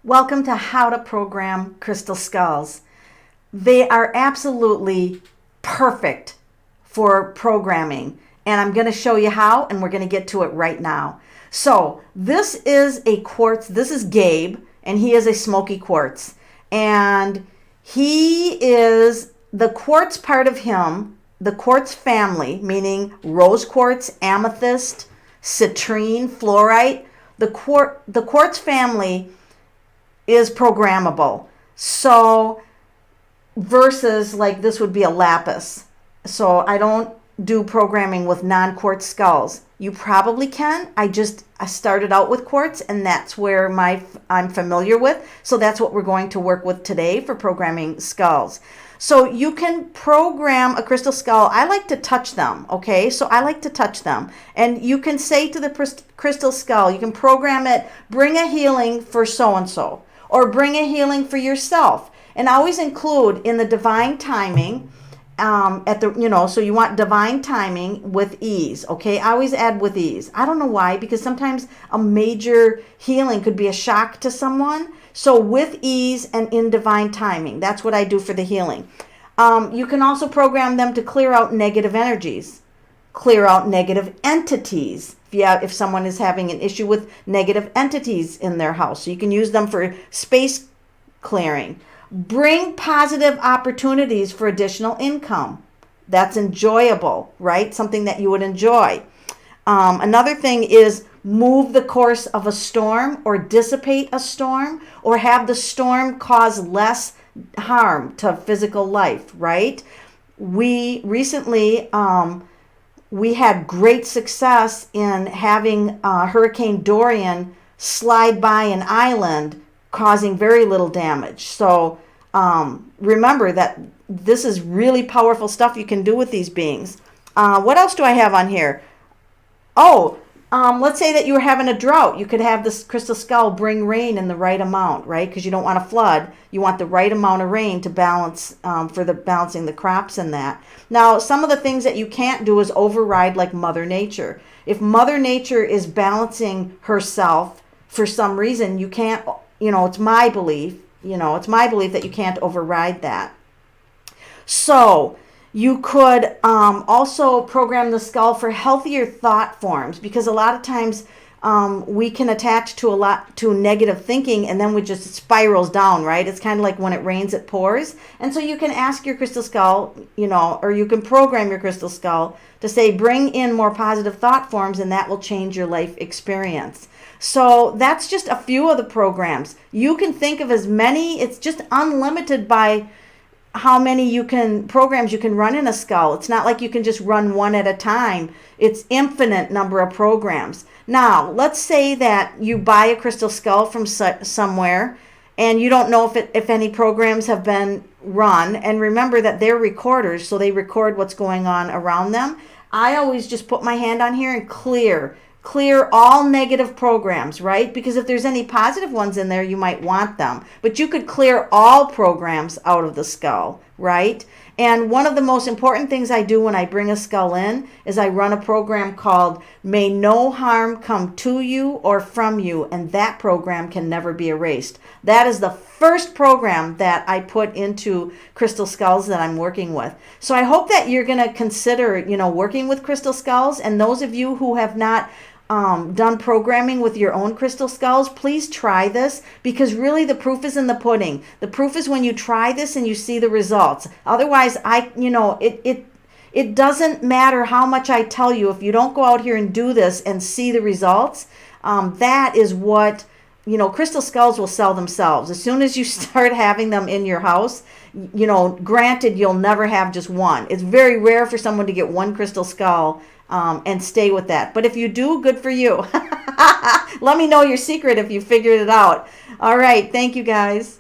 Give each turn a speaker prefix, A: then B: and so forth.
A: Welcome to How to Program Crystal Skulls. They are absolutely perfect for programming, and I'm going to show you how, and we're going to get to it right now. So this is a quartz. This is Gabe, and he is a smoky quartz. And he is the quartz part of him, the quartz family, meaning rose quartz, amethyst, citrine, fluorite. The quartz family is programmable. So versus like this would be a lapis. So I don't do programming with non-quartz skulls. You probably can. I started out with quartz, and that's where I'm familiar with. So that's what we're going to work with today for programming skulls. So you can program a crystal skull. I like to touch them, okay? So I like to touch them. And you can say to the crystal skull, you can program it, bring a healing for so-and-so, or bring a healing for yourself. And always include in the divine timing, so you want divine timing with ease, okay? I always add with ease. I don't know why, because sometimes a major healing could be a shock to someone. So with ease and in divine timing, that's what I do for the healing. You can also program them to clear out negative energies, clear out negative entities. If someone is having an issue with negative entities in their house, so you can use them for space clearing. Bring positive opportunities for additional income. That's enjoyable, right? Something that you would enjoy. Another thing is move the course of a storm or dissipate a storm or have the storm cause less harm to physical life, right? We recently, we had great success in having Hurricane Dorian slide by an island, causing very little damage. So remember that this is really powerful stuff you can do with these beings. What else do I have on here? Let's say that you were having a drought. You could have this crystal skull bring rain in the right amount, right? Because you don't want a flood. You want the right amount of rain to balance for balancing the crops and that. Now, some of the things that you can't do is override like Mother Nature. If Mother Nature is balancing herself for some reason, you can't. It's my belief. It's my belief that you can't override that. So you could also program the skull for healthier thought forms, because a lot of times we can attach to negative thinking, and then we just spirals down, right? It's kind of like when it rains, it pours. And so you can ask your crystal skull, or you can program your crystal skull to say, bring in more positive thought forms, and that will change your life experience. So that's just a few of the programs. You can think of as many. It's just unlimited by how many programs you can run in a skull. It's not like you can just run one at a time. It's infinite number of programs. Now, let's say that you buy a crystal skull from somewhere and you don't know if any programs have been run. And remember that they're recorders, so they record what's going on around them. I always just put my hand on here and clear all negative programs, right? Because if there's any positive ones in there, you might want them. But you could clear all programs out of the skull, right? And one of the most important things I do when I bring a skull in is I run a program called May No Harm Come to You or From You, and that program can never be erased. That is the first program that I put into crystal skulls that I'm working with. So I hope that you're going to consider, working with crystal skulls. And those of you who have not done programming with your own crystal skulls, please try this, because really the proof is in the pudding. The proof is when you try this and you see the results. Otherwise, it doesn't matter how much I tell you. If you don't go out here and do this and see the results, that is what, crystal skulls will sell themselves. As soon as you start having them in your house, granted, you'll never have just one. It's very rare for someone to get one crystal skull and stay with that. But if you do, good for you. Let me know your secret if you figured it out. All right. Thank you, guys.